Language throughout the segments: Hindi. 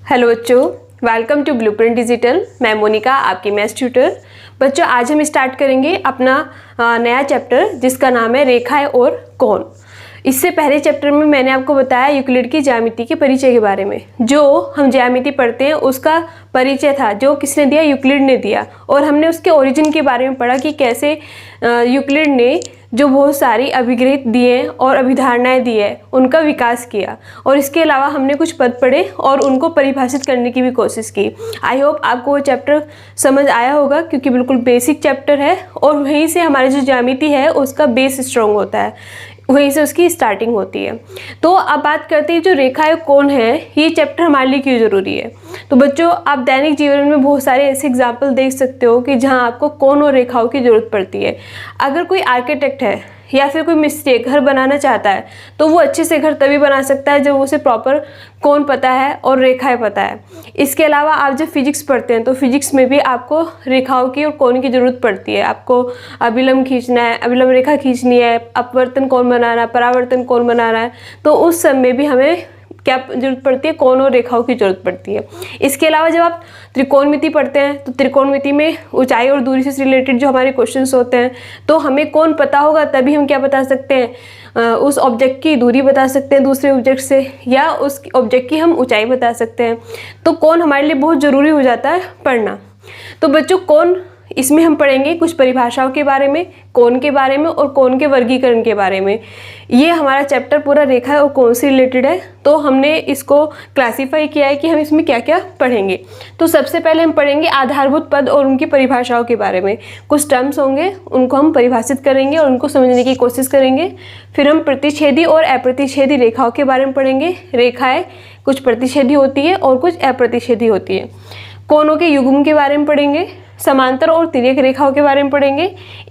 हेलो बच्चों, वेलकम टू ब्लूप्रिंट डिजिटल। मैं मोनिका, आपकी मैथ्स ट्यूटर। बच्चों, आज हम स्टार्ट करेंगे अपना नया चैप्टर जिसका नाम है रेखाएं और कोण। इससे पहले चैप्टर में मैंने आपको बताया यूक्लिड की ज्यामिति के परिचय के बारे में। जो हम ज्यामिति पढ़ते हैं उसका परिचय था, जो किसने दिया? यूक्लिड ने दिया। और हमने उसके ओरिजिन के बारे में पढ़ा कि कैसे यूक्लिड ने जो बहुत सारी अभिग्रहित दिए और अभिधारणाएं दी है उनका विकास किया। और इसके अलावा हमने कुछ पद पढ़े और उनको परिभाषित करने की भी कोशिश की। आई होप आपको वो चैप्टर समझ आया होगा, क्योंकि बिल्कुल बेसिक चैप्टर है और वहीं से हमारी जो ज्यामिति है उसका बेस स्ट्रॉन्ग होता है, वहीं से उसकी स्टार्टिंग होती है। तो अब बात करते हैं जो रेखाएं कोण है, ये चैप्टर हमारे लिए क्यों ज़रूरी है। तो बच्चों, आप दैनिक जीवन में बहुत सारे ऐसे एग्जाम्पल देख सकते हो कि जहाँ आपको कोण और रेखाओं की ज़रूरत पड़ती है। अगर कोई आर्किटेक्ट है या फिर कोई मिस्त्री घर बनाना चाहता है तो वो अच्छे से घर तभी बना सकता है जब उसे प्रॉपर कोण पता है और रेखाएं पता है। इसके अलावा आप जब फिजिक्स पढ़ते हैं तो फिजिक्स में भी आपको रेखाओं की और कोण की ज़रूरत पड़ती है। आपको अभिलंब खींचना है, अभिलंब रेखा खींचनी है, अपवर्तन कोण बनाना है, परावर्तन कोण बनाना है, तो उस सब में भी हमें क्या जरूरत पड़ती है? कोण और रेखाओं की जरूरत पड़ती है। इसके अलावा जब आप त्रिकोणमिति पढ़ते हैं तो त्रिकोणमिति में ऊंचाई और दूरी से रिलेटेड जो हमारे क्वेश्चंस होते हैं, तो हमें कोण पता होगा तभी हम क्या बता सकते हैं? उस ऑब्जेक्ट की दूरी बता सकते हैं दूसरे ऑब्जेक्ट से, या उस ऑब्जेक्ट की हम ऊंचाई बता सकते हैं। तो कोण हमारे लिए बहुत ज़रूरी हो जाता है पढ़ना। तो बच्चों, कोण इसमें हम पढ़ेंगे कुछ परिभाषाओं के बारे में, कोण के बारे में और कोण के वर्गीकरण के बारे में। ये हमारा चैप्टर पूरा रेखा और कोण से रिलेटेड है, तो हमने इसको क्लासीफाई किया है कि हम इसमें क्या क्या पढ़ेंगे। तो सबसे पहले हम पढ़ेंगे आधारभूत पद और उनकी परिभाषाओं के बारे में। कुछ टर्म्स होंगे, उनको हम परिभाषित करेंगे और उनको समझने की कोशिश करेंगे। फिर हम प्रतिच्छेदी और अप्रतिच्छेदी रेखाओं के बारे में पढ़ेंगे। रेखाएं कुछ प्रतिच्छेदी होती है और कुछ अप्रतिच्छेदी होती है। कोणों के युग्म के बारे में पढ़ेंगे। समांतर और तिर्यक रेखाओं के बारे में पढ़ेंगे।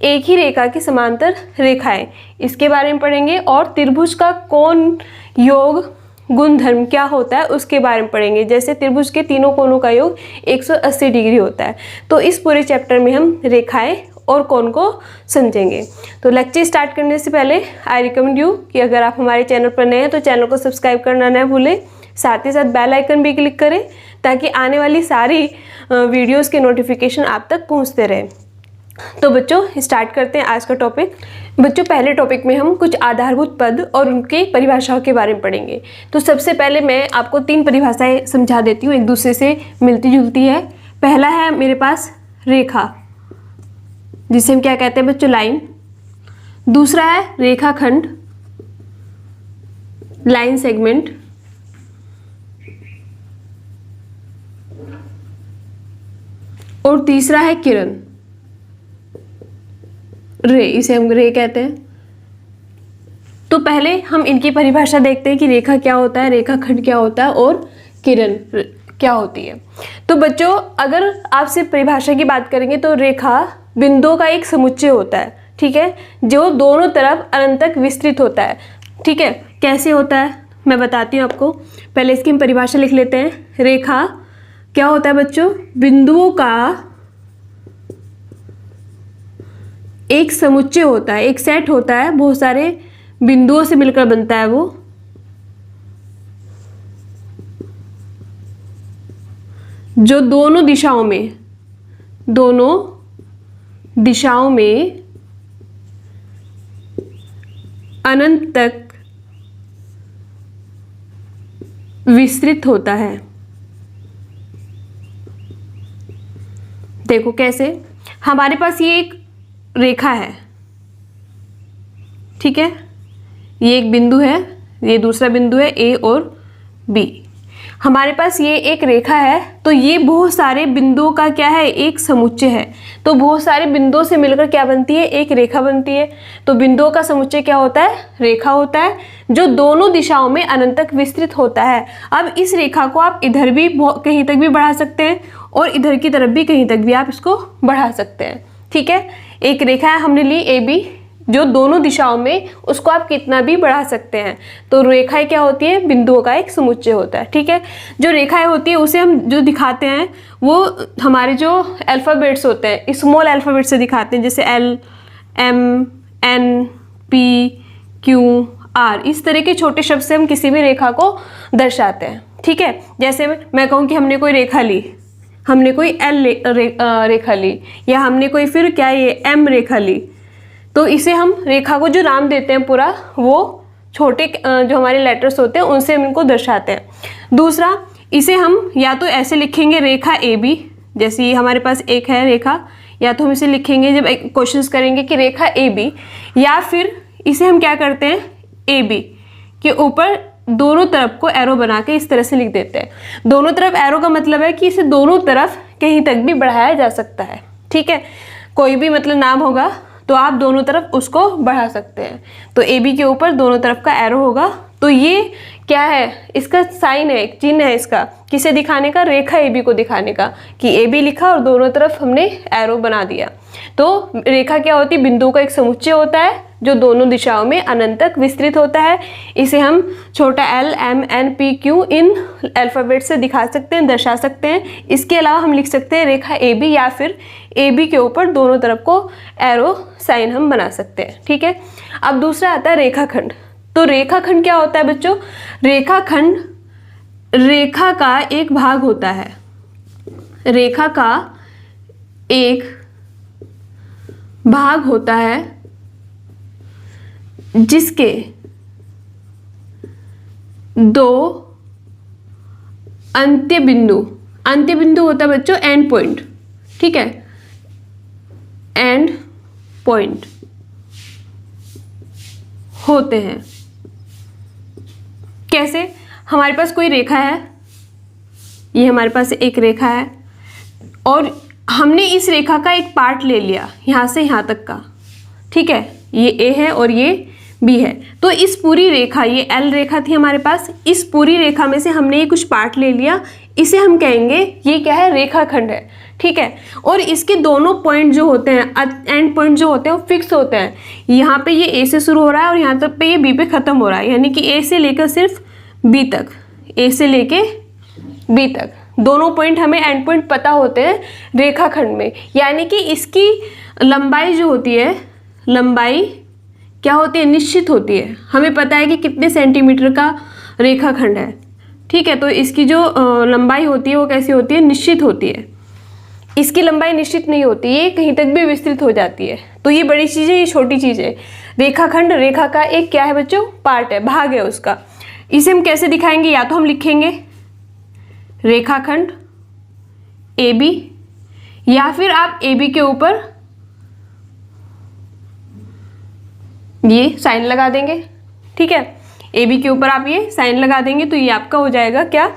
एक ही रेखा की समांतर रेखाएं, इसके बारे में पढ़ेंगे। और त्रिभुज का कोण योग गुणधर्म क्या होता है उसके बारे में पढ़ेंगे। जैसे त्रिभुज के तीनों कोणों का योग 180 डिग्री होता है। तो इस पूरे चैप्टर में हम रेखाएं और कोण को समझेंगे। तो लेक्चर स्टार्ट करने से पहले आई रिकमेंड यू कि अगर आप हमारे चैनल पर नए हैं तो चैनल को सब्सक्राइब करना न भूलें। साथ ही साथ बेल आइकन भी क्लिक करें ताकि आने वाली सारी वीडियोस के नोटिफिकेशन आप तक पहुंचते रहें। तो बच्चों, स्टार्ट करते हैं आज का टॉपिक। बच्चों, पहले टॉपिक में हम कुछ आधारभूत पद और उनके परिभाषाओं के बारे में पढ़ेंगे। तो सबसे पहले मैं आपको 3 परिभाषाएं समझा देती हूँ, एक दूसरे से मिलती जुलती है। पहला है मेरे पास रेखा, जिसे हम क्या कहते हैं बच्चों? लाइन। दूसरा है रेखाखंड, लाइन सेगमेंट। और तीसरा है किरण, रे, इसे हम रे कहते हैं। तो पहले हम इनकी परिभाषा देखते हैं कि रेखा क्या होता है, रेखाखंड क्या होता है और किरण क्या होती है। तो बच्चों, अगर आपसे परिभाषा की बात करेंगे तो रेखा बिंदुओं का एक समुच्चय होता है, ठीक है, जो दोनों तरफ अनंत तक विस्तृत होता है। ठीक है, कैसे होता है मैं बताती हूँ आपको। पहले इसकी हम परिभाषा लिख लेते हैं। रेखा क्या होता है बच्चों? बिंदुओं का एक समुच्चय होता है, एक सेट होता है, बहुत सारे बिंदुओं से मिलकर बनता है वो, जो दोनों दिशाओं में अनंत तक विस्तृत होता है। देखो कैसे, हमारे पास ये एक रेखा है, ठीक है, ये एक बिंदु है, ये दूसरा बिंदु है ए और बी। हमारे पास ये एक रेखा है, तो ये बहुत सारे बिंदुओं का क्या है? एक समुच्चय है। तो बहुत सारे बिंदुओं से मिलकर क्या बनती है? एक रेखा बनती है। तो बिंदुओं का समुच्चय क्या होता है? रेखा होता है, जो दोनों दिशाओं में अनंत तक विस्तृत होता है। अब इस रेखा को आप इधर भी कहीं तक भी बढ़ा सकते हैं और इधर की तरफ भी कहीं तक भी आप इसको बढ़ा सकते हैं। ठीक है, एक रेखा है हमने ली ए बी, जो दोनों दिशाओं में, उसको आप कितना भी बढ़ा सकते हैं। तो रेखाएं क्या होती है? बिंदुओं का एक समुच्चय होता है। ठीक है, जो रेखाएं होती है उसे हम जो दिखाते हैं वो हमारे जो अल्फ़ाबेट्स होते हैं, स्मॉल अल्फ़ाबेट से दिखाते हैं, जैसे L, M, N, P, Q R, इस तरह के छोटे शब्द से हम किसी भी रेखा को दर्शाते हैं। ठीक है, जैसे मैं कहूँ कि हमने कोई रेखा ली, हमने कोई एल रेखा ली, या हमने कोई फिर क्या ये एम रेखा ली, तो इसे हम रेखा को जो नाम देते हैं पूरा, वो छोटे जो हमारे लेटर्स होते हैं उनसे हम इनको दर्शाते हैं। दूसरा, इसे हम या तो ऐसे लिखेंगे रेखा ए बी, जैसे हमारे पास एक है रेखा, या तो हम इसे लिखेंगे जब क्वेश्चंस करेंगे कि रेखा ए बी, या फिर इसे हम क्या करते हैं ए बी के ऊपर दोनों तरफ को एरो बना के इस तरह से लिख देते हैं। दोनों तरफ एरो का मतलब है कि इसे दोनों तरफ कहीं तक भी बढ़ाया जा सकता है। ठीक है, कोई भी मतलब नाम होगा तो आप दोनों तरफ उसको बढ़ा सकते हैं। तो ए बी के ऊपर दोनों तरफ का एरो होगा, तो ये क्या है, इसका साइन है, एक चिन्ह है इसका, किसे दिखाने का, रेखा ए बी को दिखाने का, कि ए बी लिखा और दोनों तरफ हमने एरो बना दिया। तो रेखा क्या होती है, बिंदुओं का एक समुच्चय होता है जो दोनों दिशाओं में अनंत तक विस्तृत होता है। इसे हम छोटा L M N P Q इन अल्फ़ाबेट से दिखा सकते हैं, दर्शा सकते हैं। इसके अलावा हम लिख सकते हैं रेखा ए बी, या फिर ए बी के ऊपर दोनों तरफ को एरो साइन हम बना सकते हैं। ठीक है, अब दूसरा आता है रेखाखंड। तो रेखाखंड क्या होता है बच्चों, रेखाखंड रेखा का एक भाग होता है, रेखा का एक भाग होता है जिसके दो अंत्य बिंदु होता है बच्चों एंड पॉइंट। ठीक है, एंड पॉइंट होते हैं। कैसे, हमारे पास कोई रेखा है, ये हमारे पास एक रेखा है, और हमने इस रेखा का एक पार्ट ले लिया यहाँ से यहाँ तक का। ठीक है, ये ए है और ये बी है, तो इस पूरी रेखा, ये एल रेखा थी हमारे पास, इस पूरी रेखा में से हमने ये कुछ पार्ट ले लिया, इसे हम कहेंगे ये क्या है, रेखाखंड है। ठीक है, और इसके दोनों पॉइंट जो होते हैं, एंड पॉइंट जो होते हैं वो फिक्स होते हैं। यहाँ पे ये ए से शुरू हो रहा है और यहाँ तक पे ये बी पे ख़त्म हो रहा है, यानी कि ए से लेकर सिर्फ बी तक, ए से लेके बी तक दोनों पॉइंट हमें एंड पॉइंट पता होते हैं रेखाखंड में। यानी कि इसकी लंबाई जो होती है, लंबाई क्या होती है, निश्चित होती है। हमें पता है कि कितने सेंटीमीटर का रेखाखंड है। ठीक है, तो इसकी जो लंबाई होती है वो कैसी होती है, निश्चित होती है। इसकी लंबाई निश्चित नहीं होती, ये कहीं तक भी विस्तृत हो जाती है। तो ये बड़ी चीज़ है, ये छोटी चीज़ है। रेखाखंड रेखा का एक क्या है बच्चों, पार्ट है, भाग है उसका। इसे हम कैसे दिखाएंगे, या तो हम लिखेंगे रेखाखंड ए बी, या फिर आप ए बी के ऊपर ये साइन लगा देंगे। ठीक है, ए बी के ऊपर आप ये साइन लगा देंगे, तो ये आपका हो जाएगा क्या,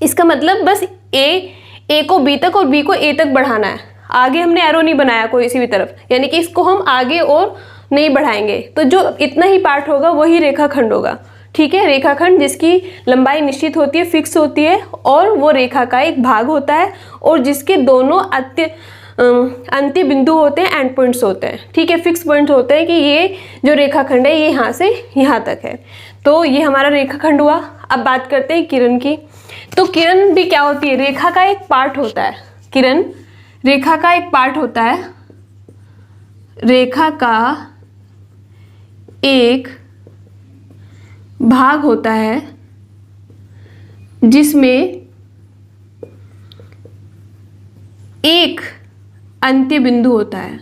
इसका मतलब बस ए को बी तक और बी को ए तक बढ़ाना है। आगे हमने एरो नहीं बनाया कोई सी भी तरफ, यानी कि इसको हम आगे और नहीं बढ़ाएंगे, तो जो इतना ही पार्ट होगा वही रेखाखंड होगा। ठीक है, रेखाखंड जिसकी लंबाई निश्चित होती है, फिक्स होती है, और वो रेखा का एक भाग होता है, और जिसके दोनों अंत्य बिंदु होते हैं, एंड पॉइंट्स होते हैं। ठीक है, फिक्स पॉइंट होते हैं कि ये जो रेखाखंड है ये यहाँ से यहाँ तक है। तो ये हमारा रेखाखंड हुआ। अब बात करते हैं किरण की। तो किरण भी क्या होती है, रेखा का एक पार्ट होता है। किरण रेखा का एक पार्ट होता है, रेखा का एक भाग होता है जिसमें एक अंत्य बिंदु होता है।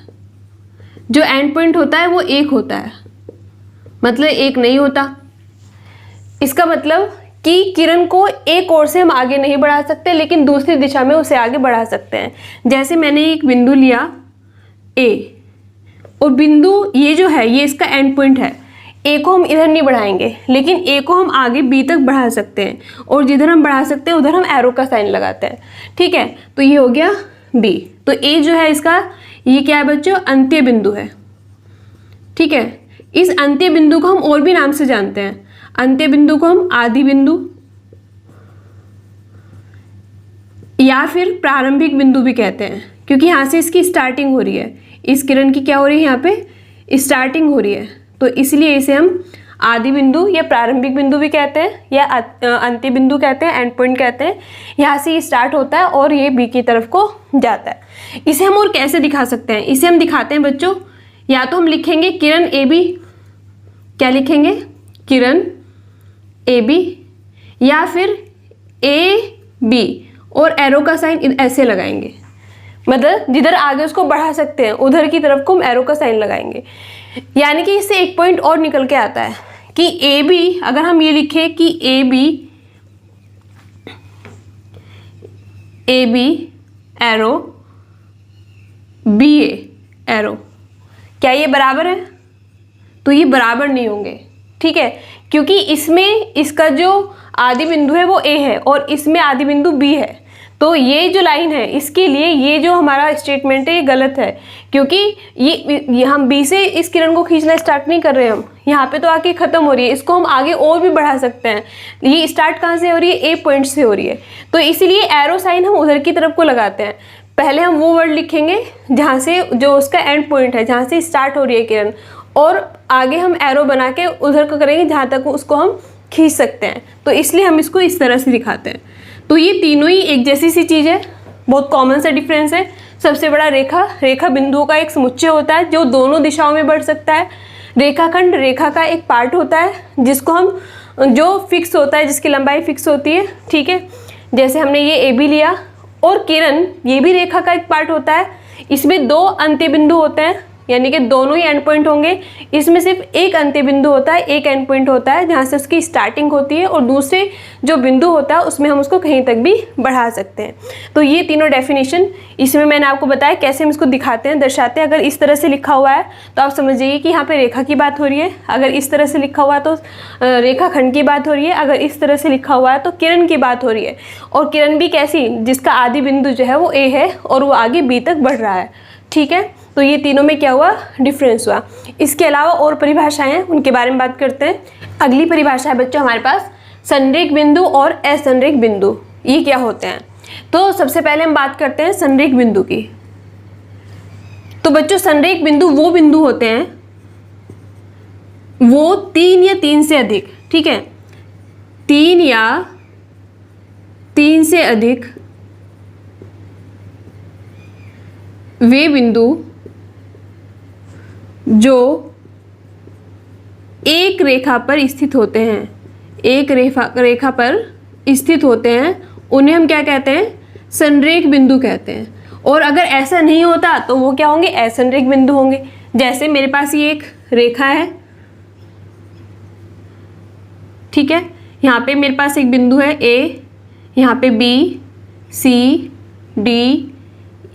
जो एंड पॉइंट होता है वो एक होता है, मतलब एक नहीं होता। इसका मतलब कि किरण को एक ओर से हम आगे नहीं बढ़ा सकते, लेकिन दूसरी दिशा में उसे आगे बढ़ा सकते हैं। जैसे मैंने एक बिंदु लिया ए, और बिंदु ये जो है ये इसका एंड पॉइंट है। ए को हम इधर नहीं बढ़ाएंगे, लेकिन ए को हम आगे बी तक बढ़ा सकते हैं, और जिधर हम बढ़ा सकते हैं उधर हम एरो का साइन लगाते हैं। ठीक है, तो ये हो गया बी। तो ए जो है इसका, ये क्या है बच्चों, अंत्य बिंदु है। ठीक है, इस अंत्य बिंदु को हम और भी नाम से जानते हैं। अंत्य बिंदु को हम आदि बिंदु या फिर प्रारंभिक बिंदु भी कहते हैं, क्योंकि यहाँ से इसकी स्टार्टिंग हो रही है। इस किरण की क्या हो रही है, यहाँ पे स्टार्टिंग हो रही है, तो इसलिए इसे हम आदि बिंदु या प्रारंभिक बिंदु भी कहते हैं, या अंत्य बिंदु कहते हैं, एंड पॉइंट कहते हैं। यहाँ से ये स्टार्ट होता है और ये बी की तरफ को जाता है। इसे हम और कैसे दिखा सकते हैं, इसे हम दिखाते हैं बच्चों, या तो हम लिखेंगे किरण ए बी क्या लिखेंगे, किरण AB, या फिर AB और एरो का साइन ऐसे लगाएंगे, मतलब जिधर आगे उसको बढ़ा सकते हैं उधर की तरफ को हम एरो का साइन लगाएंगे। यानी कि इससे एक पॉइंट और निकल के आता है कि AB, अगर हम ये लिखें कि AB एरो BA एरो, क्या ये बराबर है? तो ये बराबर नहीं होंगे, ठीक है, क्योंकि इसमें इसका जो आदि बिंदु है वो A है और इसमें आदि बिंदु B है। तो ये जो लाइन है इसके लिए ये जो हमारा स्टेटमेंट है ये गलत है, क्योंकि ये हम B से इस किरण को खींचना स्टार्ट नहीं कर रहे हैं, हम यहाँ पे तो आके ख़त्म हो रही है, इसको हम आगे और भी बढ़ा सकते हैं। ये स्टार्ट कहाँ से हो रही है, A पॉइंट से हो रही है, तो इसीलिए एरो साइन हम उधर की तरफ को लगाते हैं। पहले हम वो वर्ड लिखेंगे जहाँ से जो उसका एंड पॉइंट है, जहाँ से स्टार्ट हो रही है किरण, और आगे हम एरो बना के उधर को करेंगे जहाँ तक उसको हम खींच सकते हैं। तो इसलिए हम इसको इस तरह से दिखाते हैं। तो ये तीनों ही एक जैसी सी चीज़ है, बहुत कॉमन सा डिफरेंस है। सबसे बड़ा रेखा बिंदुओं का एक समुच्चय होता है जो दोनों दिशाओं में बढ़ सकता है। रेखाखंड रेखा का एक पार्ट होता है जिसको हम, जो फिक्स होता है, जिसकी लंबाई फिक्स होती है, ठीक है। जैसे हमने ये AB लिया, और किरण ये भी रेखा का एक पार्ट होता है। इसमें 2 अंत्य बिंदु होते हैं, यानी कि दोनों ही एंड पॉइंट होंगे। इसमें सिर्फ एक अंत्य बिंदु होता है, एक एंड पॉइंट होता है जहाँ से उसकी स्टार्टिंग होती है, और दूसरे जो बिंदु होता है उसमें हम उसको कहीं तक भी बढ़ा सकते हैं। तो ये तीनों डेफिनेशन इसमें मैंने आपको बताया कैसे हम इसको दिखाते हैं, दर्शाते हैं। अगर इस तरह से लिखा हुआ है तो आप समझ जाइए कि यहाँ पे रेखा की बात हो रही है। अगर इस तरह से लिखा हुआ है तो रेखाखंड की बात हो रही है। अगर इस तरह से लिखा हुआ है तो किरण की बात हो रही है। और किरण भी कैसी, जिसका आदि बिंदु जो है वो A है और वो आगे B तक बढ़ रहा है, ठीक है। तो ये तीनों में क्या हुआ, डिफरेंस हुआ। इसके अलावा और परिभाषाएं हैं, उनके बारे में बात करते हैं। अगली परिभाषा है बच्चों हमारे पास संरेख बिंदु और असंरेख बिंदु। ये क्या होते हैं? तो सबसे पहले हम बात करते हैं संरेख बिंदु की। तो बच्चों संरेख बिंदु वो बिंदु होते हैं, वो 3 या 3 से अधिक, ठीक है, 3 या 3 से अधिक वे बिंदु जो एक रेखा पर स्थित होते हैं, एक रेखा पर स्थित होते हैं, उन्हें हम क्या कहते हैं, संरेख बिंदु कहते हैं। और अगर ऐसा नहीं होता तो वो क्या होंगे, असंरेख बिंदु होंगे। जैसे मेरे पास ये एक रेखा है, ठीक है, यहाँ पे मेरे पास एक बिंदु है A, यहाँ पे B, C, D,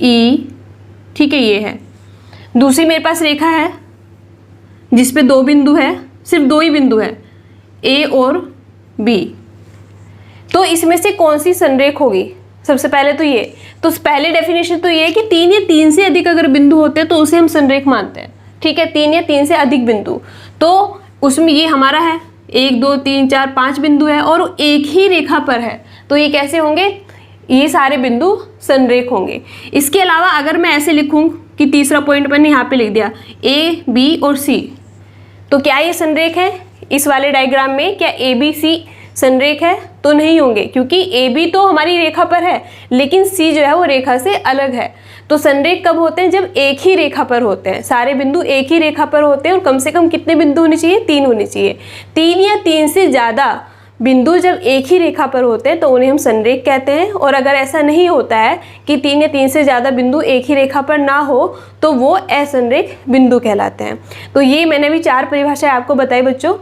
E, ठीक है, ये है। दूसरी मेरे पास रेखा है जिस पे 2 बिंदु है, सिर्फ 2 ही बिंदु है, A और B। तो इसमें से कौन सी संरेख होगी? सबसे पहले तो ये, तो पहले डेफिनेशन तो ये है कि 3 या 3 से अधिक अगर बिंदु होते हैं तो उसे हम संरेख मानते हैं, ठीक है। 3 या 3 से अधिक बिंदु, तो उसमें ये हमारा है 1 2 3 4 5 बिंदु है और एक ही रेखा पर है, तो ये कैसे होंगे, ये सारे बिंदु संरेख होंगे। इसके अलावा अगर मैं ऐसे लिखूं कि तीसरा पॉइंट मैंने यहाँ पे लिख दिया A, B और C, तो क्या ये संरेख है? इस वाले डायग्राम में क्या ABC संरेख है? तो नहीं होंगे, क्योंकि AB तो हमारी रेखा पर है लेकिन C जो है वो रेखा से अलग है। तो संरेख कब होते हैं? जब एक ही रेखा पर होते हैं, सारे बिंदु एक ही रेखा पर होते हैं। और कम से कम कितने बिंदु होने चाहिए? 3 होने चाहिए। 3 या 3 से ज़्यादा बिंदु जब एक ही रेखा पर होते हैं तो उन्हें हम संरेख कहते हैं। और अगर ऐसा नहीं होता है कि 3 या 3 से ज़्यादा बिंदु एक ही रेखा पर ना हो तो वो असंरेख बिंदु कहलाते हैं। तो ये मैंने भी 4 परिभाषाएं आपको बताई बच्चों,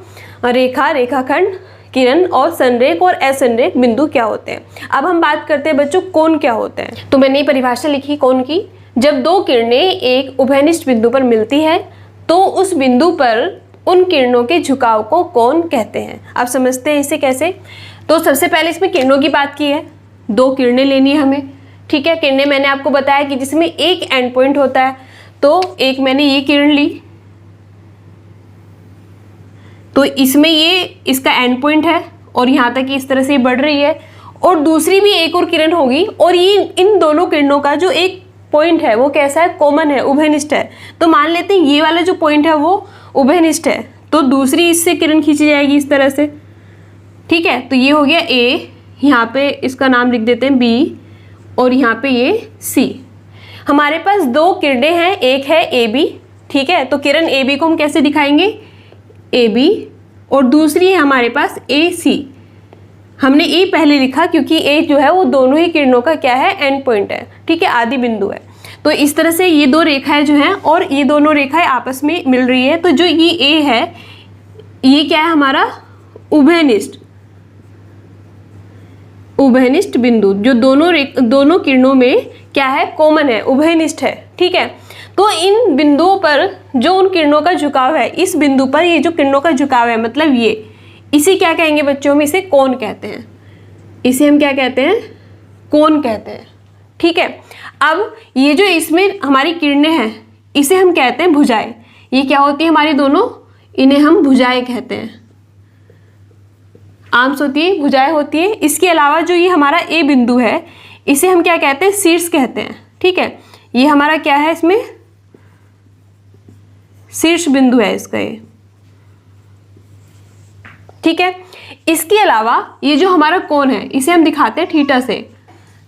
रेखा, रेखाखंड, किरण और संरेख और असंरेख बिंदु क्या होते हैं। अब हम बात करते हैं बच्चों कोण क्या होते हैं। तो मैंने ये परिभाषा लिखी कोण की, जब 2 किरणें एक उभयनिष्ठ बिंदु पर मिलती है तो उस बिंदु पर उन किरणों के झुकाव को कोण कहते हैं। आप समझते हैं इसे कैसे? तो सबसे पहले इसमें किरणों की बात की है, 2 किरणें लेनी है हमें, ठीक है। किरणें मैंने आपको बताया कि जिसमें एक एंड पॉइंट होता है, तो एक मैंने ये किरण ली, तो इसमें ये इसका एंड पॉइंट है और यहाँ तक इस तरह से बढ़ रही है। और दूसरी भी एक और किरण होगी और ये इन दोनों किरणों का जो एक पॉइंट है वो कैसा है, कॉमन है, उभयनिष्ठ है। तो मान लेते हैं ये वाला जो पॉइंट है वो उभयनिष्ठ है, तो दूसरी इससे किरण खींची जाएगी इस तरह से, ठीक है। तो ये हो गया A, यहाँ पे इसका नाम लिख देते हैं B और यहाँ पे ये C। हमारे पास 2 किरणें हैं, एक है AB, ठीक है। तो किरण AB को हम कैसे दिखाएंगे, AB और दूसरी है हमारे पास AC। हमने ए पहले लिखा क्योंकि ए जो है वो दोनों ही किरणों का क्या है, एंड पॉइंट है, ठीक है, आदि बिंदु है। तो इस तरह से ये दो रेखाएं जो हैं और ये दोनों रेखाएं आपस में मिल रही है। तो जो ये ए है ये क्या है हमारा, उभयनिष्ठ बिंदु, जो दोनों किरणों में क्या है, कॉमन है, उभयनिष्ठ है, ठीक है। तो इन बिंदुओं पर जो उन किरणों का झुकाव है, इस बिंदु पर ये जो किरणों का झुकाव है मतलब ये, इसे क्या कहेंगे बच्चों, हम इसे कोण कहते हैं। इसे हम क्या कहते हैं, कोण कहते हैं, ठीक है। अब ये जो इसमें हमारी किरणें हैं इसे हम कहते हैं भुजाएं। ये क्या होती है हमारी दोनों, इन्हें हम भुजाएं कहते हैं। आर्म्स होती है, भुजाएं होती है। इसके अलावा जो ये हमारा ए बिंदु है इसे हम क्या कहते हैं, शीर्ष कहते हैं, ठीक है। ये हमारा क्या है, इसमें शीर्ष बिंदु है इसका ये, ठीक है। इसके अलावा ये जो हमारा कोण है इसे हम दिखाते हैं थीटा से,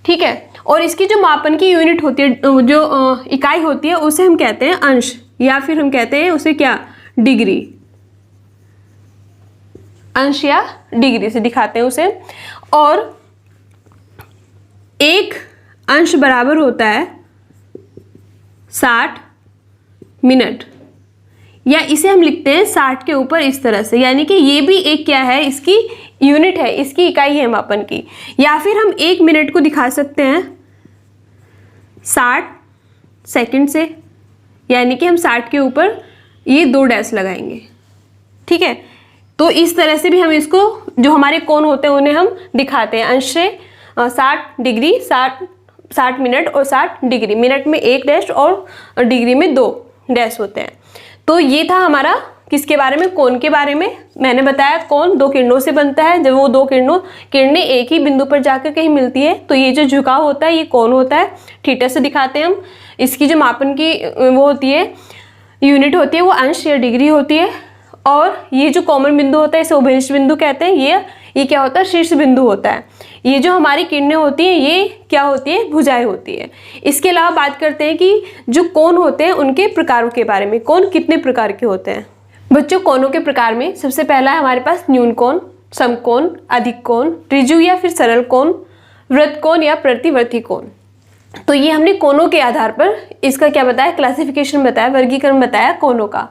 ठीक है। और इसकी जो मापन की यूनिट होती है, जो इकाई होती है, उसे हम कहते हैं अंश, या फिर हम कहते हैं उसे क्या, डिग्री। अंश या डिग्री से दिखाते हैं उसे। और एक अंश बराबर होता है 60 मिनट, या इसे हम लिखते हैं 60 के ऊपर इस तरह से, यानी कि ये भी एक क्या है, इसकी यूनिट है, इसकी इकाई है मापन की। या फिर हम 1 मिनट को दिखा सकते हैं 60 सेकंड से, यानी कि हम 60 के ऊपर ये 2 डैश लगाएंगे, ठीक है। तो इस तरह से भी हम इसको, जो हमारे कोण होते हैं उन्हें हम दिखाते हैं अंश से। 60 डिग्री, 60 मिनट और 60 डिग्री, मिनट में 1 डैश और डिग्री में 2 डैश होते हैं। तो ये था हमारा किसके बारे में, कोण के बारे में। मैंने बताया कोण 2 किरणों से बनता है। जब वो 2 किरणें एक ही बिंदु पर जाकर कहीं मिलती है तो ये जो झुकाव होता है ये कोण होता है। थीटा से दिखाते हैं हम। इसकी जो मापन की वो होती है, यूनिट होती है, वो अंश या डिग्री होती है। और ये जो कॉमन बिंदु होता है इसे उभयनिष्ठ बिंदु कहते हैं। ये क्या होता है, शीर्ष बिंदु होता है। ये जो हमारी किरणें होती हैं ये क्या होती है, भुजाएं होती है। इसके अलावा बात करते हैं कि जो कोण होते हैं उनके प्रकारों के बारे में। कोण कितने प्रकार के होते हैं बच्चों? कोणों के प्रकार में सबसे पहला है हमारे पास न्यून कोण, समकोण, अधिक कोण, त्रिज्यु या फिर सरल कोण, वृत्त कोण या प्रतिवर्ती कोण। तो ये हमने कोणों के आधार पर इसका क्या बताया, क्लासिफिकेशन बताया, वर्गीकरण बताया कोणों का।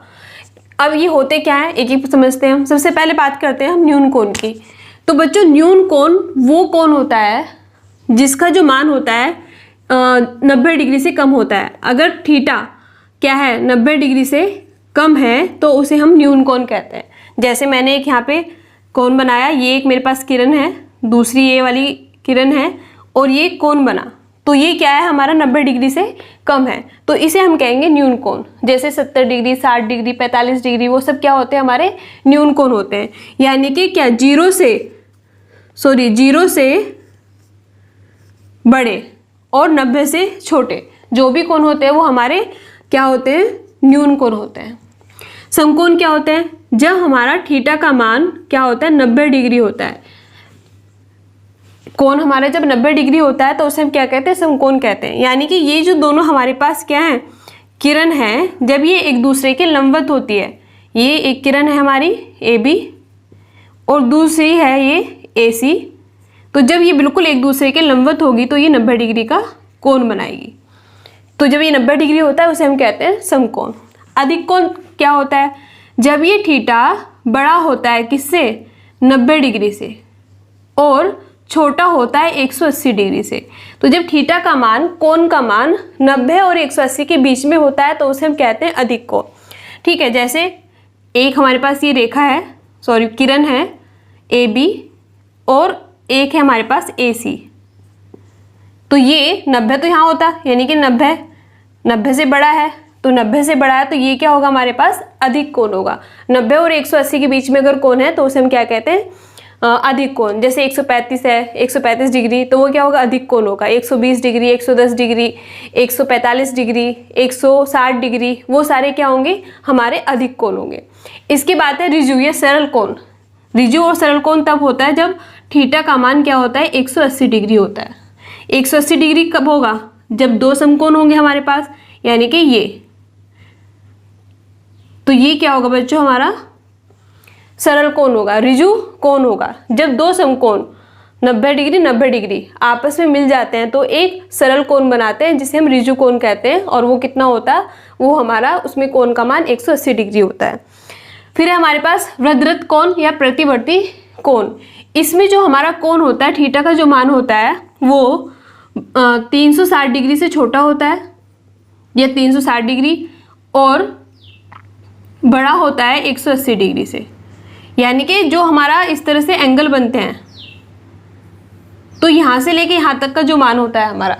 अब ये होते क्या है एक एक समझते हैं हम। सबसे पहले बात करते हैं हम न्यून कोण की। तो बच्चों न्यून कोण वो कोण होता है जिसका जो मान होता है 90 डिग्री से कम होता है। अगर थीटा क्या है 90 डिग्री से कम है तो उसे हम न्यून कोण कहते हैं। जैसे मैंने एक यहाँ पे कोण बनाया, ये एक मेरे पास किरण है, दूसरी ये वाली किरण है और ये कोण बना, तो ये क्या है हमारा 90 डिग्री से कम है, तो इसे हम कहेंगे न्यून कोण। जैसे 70 डिग्री, 60 डिग्री, 45 डिग्री, वो सब क्या होते हैं हमारे न्यून कोण होते हैं। यानी कि क्या जीरो से बड़े और 90 से छोटे जो भी कोण होते हैं वो हमारे क्या होते हैं, न्यून कोण होते हैं। समकोण क्या होते हैं? जब हमारा थीटा का मान क्या होता है 90 डिग्री होता है। कोण हमारा जब 90 डिग्री होता है तो उसे हम क्या कहते हैं, समकोण कहते हैं। यानी कि ये जो दोनों हमारे पास क्या है, किरण है, जब ये एक दूसरे के लंबवत होती है, ये एक किरण है हमारी AB और दूसरी है ये AC, तो जब ये बिल्कुल एक दूसरे के लंबवत होगी तो ये 90 डिग्री का कोण बनाएगी। तो जब ये 90 डिग्री होता है उसे हम कहते हैं समकोण। अधिक कोण क्या होता है? जब ये थीटा बड़ा होता है किससे, 90 डिग्री से, और छोटा होता है 180 डिग्री से। तो जब थीटा का मान, कोण का मान 90 और 180 के बीच में होता है तो उसे हम कहते हैं अधिक कोण। ठीक है, जैसे एक हमारे पास ये रेखा है, किरण है AB और एक है हमारे पास AC, तो ये 90 तो यहाँ होता, यानी कि 90 से बड़ा है, तो 90 से बड़ा है तो ये क्या होगा हमारे पास, अधिक कोण होगा। 90 और 180 के बीच में अगर कोण है तो उसे हम क्या कहते हैं, अधिक कोण। जैसे 135 है, 135 डिग्री, तो वो क्या होगा, अधिक कोण होगा। 120 डिग्री, 110 डिग्री, 145 डिग्री, 160 डिग्री, वो सारे क्या होंगे, हमारे अधिक कोण होंगे। इसके बाद है ऋजु या सरल कोण। ऋजु और सरल कोण तब होता है जब थीटा का मान क्या होता है, 180 डिग्री होता है। 180 डिग्री कब होगा, जब दो समकोण होंगे हमारे पास, यानी कि ये, तो ये क्या होगा बच्चों हमारा सरल कोण होगा, ऋजु कोण होगा। जब दो समकोण 90 डिग्री 90 डिग्री आपस में मिल जाते हैं तो एक सरल कोण बनाते हैं जिसे हम ऋजु कोण कहते हैं, और वो कितना होता है, वो हमारा उसमें कोण का मान 180 डिग्री होता है। फिर है हमारे पास वृद्धृत कोण या प्रतिवर्ती कोण। इसमें जो हमारा कोण होता है, थीटा का जो मान होता है वो 360 डिग्री से छोटा होता है या 360 डिग्री, और बड़ा होता है 180 डिग्री से। यानी कि जो हमारा इस तरह से एंगल बनते हैं, तो यहाँ से लेके यहाँ तक का जो मान होता है हमारा,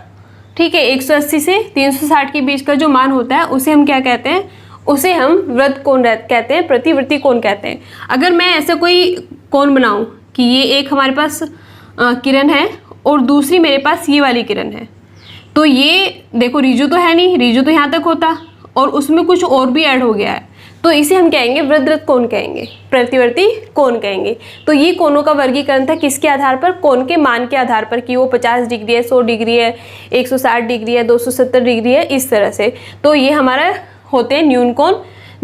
ठीक है, 180 से 360 के बीच का जो मान होता है उसे हम क्या कहते हैं, उसे हम वृत्त कोण कहते हैं, प्रतिवर्ती कोण कहते हैं। अगर मैं ऐसा कोई कोण बनाऊं कि ये एक हमारे पास किरण है और दूसरी मेरे पास ये वाली किरण है, तो ये देखो ऋजु तो है नहीं, ऋजु तो यहाँ तक होता और उसमें कुछ और भी ऐड हो गया है, तो इसे हम कहेंगे वृद्धृत कोण कहेंगे, प्रतिवर्ती कोण कहेंगे। तो ये कोणों का वर्गीकरण था किसके आधार पर, कोण के मान के आधार पर, कि वो 50 डिग्री है, 100 डिग्री है, 160 डिग्री है, 270 डिग्री है, इस तरह से। तो ये हमारा होते हैं न्यून कोण,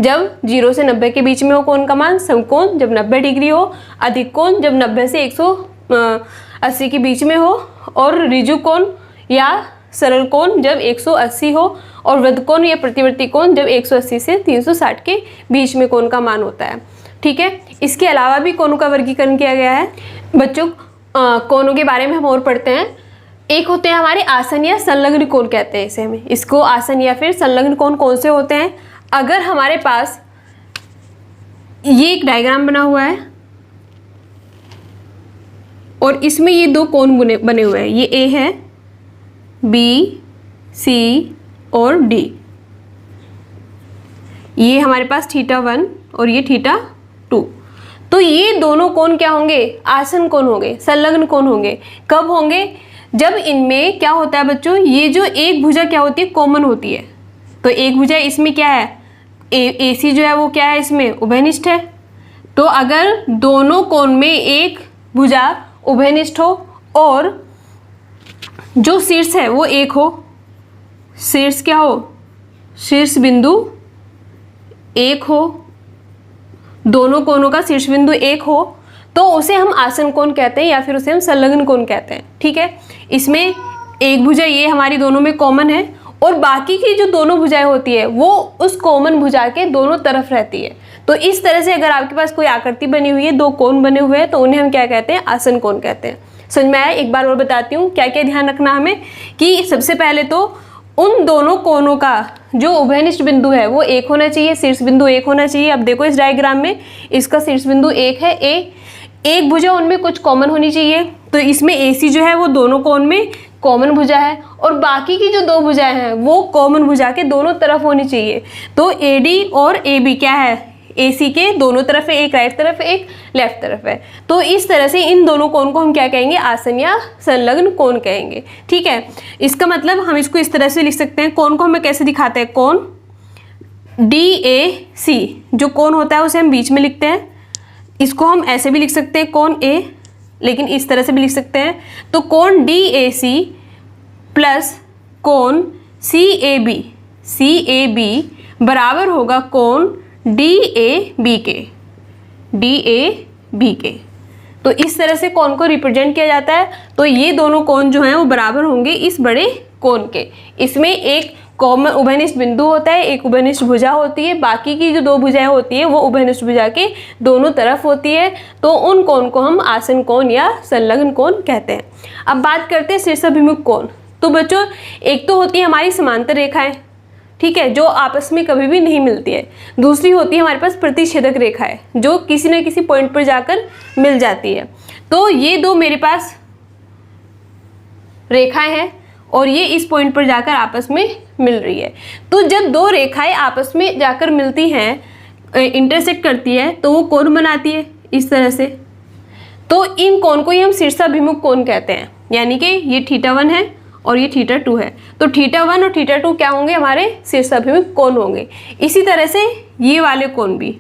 जब 0 से 90 के बीच में हो कोण का मान, समकोण जब 90 डिग्री हो, अधिक कोण जब 90 से 180 के बीच में हो, और ऋजु कोण या सरल कोण जब 180 हो, और वृत्त कोण या प्रतिवर्ती कोण जब 180 से 360 के बीच में कोण का मान होता है। ठीक है, इसके अलावा भी कोणों का वर्गीकरण किया गया है। बच्चों कोणों के बारे में हम और पढ़ते हैं। एक होते हैं हमारे आसन या संलग्न कोण कहते हैं इसे हमें, इसको आसन या फिर संलग्न कोण कौन से होते हैं, अगर हमारे पास ये एक डायग्राम बना हुआ है और इसमें ये दो कोण बने हुए हैं, ये ए है, बी, सी और डी, ये हमारे पास θ1 और ये θ2। तो ये दोनों कोण क्या होंगे, आसन कोण होंगे, संलग्न कोण होंगे। कब होंगे, जब इनमें क्या होता है बच्चों, ये जो एक भुजा क्या होती है, कॉमन होती है। तो एक भुजा इसमें क्या है, AC जो है वो क्या है, इसमें उभयनिष्ठ है। तो अगर दोनों कोण में एक भुजा उभयनिष्ठ हो और जो शीर्ष है वो एक हो, शीर्ष क्या हो, शीर्ष बिंदु एक हो, दोनों कोणों का शीर्ष बिंदु एक हो, तो उसे हम आसन कोण कहते हैं या फिर उसे हम संलग्न कोण कहते हैं। ठीक है, इसमें एक भुजा ये हमारी दोनों में कॉमन है और बाकी की जो दोनों भुजाएं होती है वो उस कॉमन भुजा के दोनों तरफ रहती है। तो इस तरह से अगर आपके पास कोई आकृति बनी हुई है, दो कोण बने हुए हैं, तो उन्हें हम क्या कहते हैं, आसन कोण कहते हैं। समझ में आया? एक बार और बताती हूँ क्या क्या ध्यान रखना हमें, कि सबसे पहले तो उन दोनों कोणों का जो उभयनिष्ठ बिंदु है वो एक होना चाहिए, शीर्ष बिंदु एक होना चाहिए। अब देखो इस डायग्राम में इसका शीर्ष बिंदु एक है, एक भुजा उनमें कुछ कॉमन होनी चाहिए। तो इसमें AC जो है वो दोनों कोण में कॉमन भुजा है और बाकी की जो दो भुजाएं हैं वो कॉमन भुजा के दोनों तरफ होनी चाहिए। तो AD और AB क्या है, AC के दोनों तरफ है, एक राइट तरफ है, एक लेफ्ट तरफ है। तो इस तरह से इन दोनों कोण को हम क्या कहेंगे, आसन या संलग्न कोण कहेंगे। ठीक है, इसका मतलब हम इसको इस तरह से लिख सकते हैं। कोण को हमें कैसे दिखाते हैं, कोण DAC जो कोण होता है उसे हम बीच में लिखते हैं। इसको हम ऐसे भी लिख सकते हैं, कोण A, लेकिन इस तरह से भी लिख सकते हैं। तो कोण DAC प्लस कोण CAB बराबर होगा कोण DAB के। तो इस तरह से कोण को रिप्रेजेंट किया जाता है। तो ये दोनों कोण जो हैं वो बराबर होंगे इस बड़े कोण के। इसमें एक कॉमन उभयनिष्ठ बिंदु होता है, एक उभयनिष्ठ भुजा होती है, बाकी की जो दो भुजाएं होती है वो उभयनिष्ठ भुजा के दोनों तरफ होती है। तो उन कोण को हम आसन कोण या संलग्न कोण कहते हैं। अब बात करते हैं शीर्षाभिमुख कोण। तो बच्चों एक तो होती है हमारी समांतर रेखाएं, ठीक है, जो आपस में कभी भी नहीं मिलती है। दूसरी होती है हमारे पास प्रतिच्छेदक रेखाएं, जो किसी न किसी पॉइंट पर जाकर मिल जाती है। तो ये दो मेरे पास रेखाएं हैं और ये इस पॉइंट पर जाकर आपस में मिल रही है। तो जब दो रेखाएं आपस में जाकर मिलती हैं, इंटरसेक्ट करती है, तो वो कोण बनाती है इस तरह से। तो इन कोण को ही हम शीर्षाभिमुख कोण कहते हैं। यानी कि ये θ1 है और ये θ2 है। तो θ1 और θ2 क्या होंगे, हमारे शीर्षाभिमुख कोण होंगे। इसी तरह से ये वाले कोण भी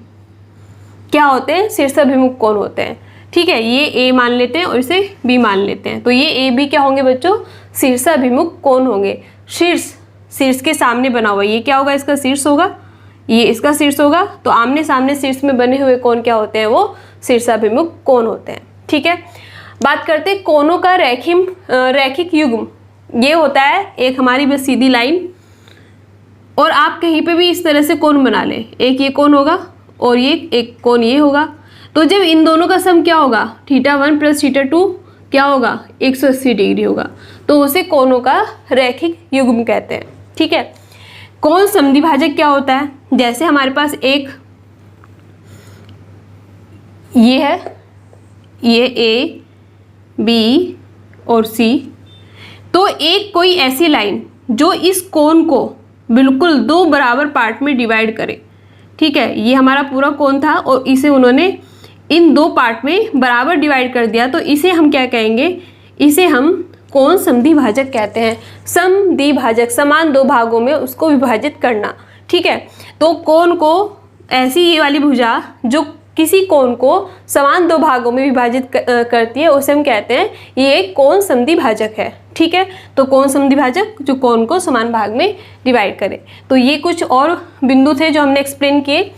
क्या होते हैं, शीर्षाभिमुख कोण होते हैं। ठीक है, ये A मान लेते हैं और इसे B मान लेते हैं। तो ये AB क्या होंगे बच्चों, शीर्षाभिमुख कोण होंगे। शीर्ष के सामने बना हुआ, ये क्या होगा, इसका शीर्ष होगा। ये इसका शीर्ष होगा, तो आमने सामने शीर्ष में बने हुए कोण क्या होते हैं, वो शीर्षाभिमुख कोण होते हैं। ठीक है, बात करते हैं कोणों का रैखिक युग्म। ये होता है एक हमारी बस सीधी लाइन, और आप कहीं पे भी इस तरह से कोण बना लें, एक ये कोण होगा और ये एक कोण ये होगा, तो जब इन दोनों का सम क्या होगा, θ1 + θ2 क्या होगा, 180 डिग्री होगा, तो उसे कोणों का रैखिक युग्म कहते हैं। ठीक है, कोण समद्विभाजक क्या होता है, जैसे हमारे पास एक ये है, ये ए बी और सी, तो एक कोई ऐसी लाइन जो इस कोण को बिल्कुल दो बराबर पार्ट में डिवाइड करे। ठीक है, ये हमारा पूरा कोण था और इसे उन्होंने इन दो पार्ट में बराबर डिवाइड कर दिया, तो इसे हम क्या कहेंगे, इसे हम कोण समद्विभाजक कहते हैं। समद्विभाजक समान दो भागों में उसको विभाजित करना। ठीक है, तो कोण को ऐसी ये वाली भुजा जो किसी कोण को समान दो भागों में विभाजित करती है, उसे हम कहते हैं ये एक कोण समद्विभाजक है। ठीक है, तो कोण समद्विभाजक जो कोण को समान भाग में डिवाइड करे। तो ये कुछ और बिंदु थे जो हमने एक्सप्लेन किए।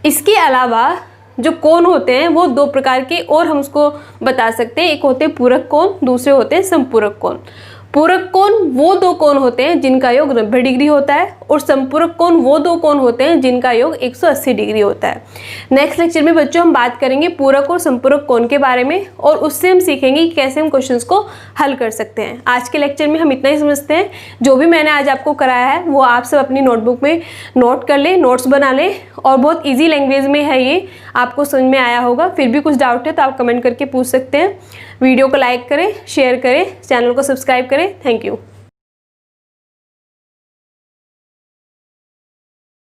इसके अलावा जो कोण होते हैं वो दो प्रकार के और हम उसको बता सकते हैं, एक होते हैं पूरक कोण, दूसरे होते हैं संपूरक कोण। पूरक कोण वो दो कोण होते हैं जिनका योग 90 डिग्री होता है, और संपूरक कोण वो दो कोण होते हैं जिनका योग 180 डिग्री होता है। नेक्स्ट लेक्चर में बच्चों हम बात करेंगे पूरक और संपूरक कोण के बारे में, और उससे हम सीखेंगे कि कैसे हम क्वेश्चंस को हल कर सकते हैं। आज के लेक्चर में हम इतना ही समझते हैं। जो भी मैंने आज आपको कराया है वो आप सब अपनी नोटबुक में नोट कर लें, नोट्स बना लें, और बहुत ईजी लैंग्वेज में है ये, आपको समझ में आया होगा। फिर भी कुछ डाउट है तो आप कमेंट करके पूछ सकते हैं। वीडियो को लाइक करें, शेयर करें, चैनल को सब्सक्राइब करें। Thank you.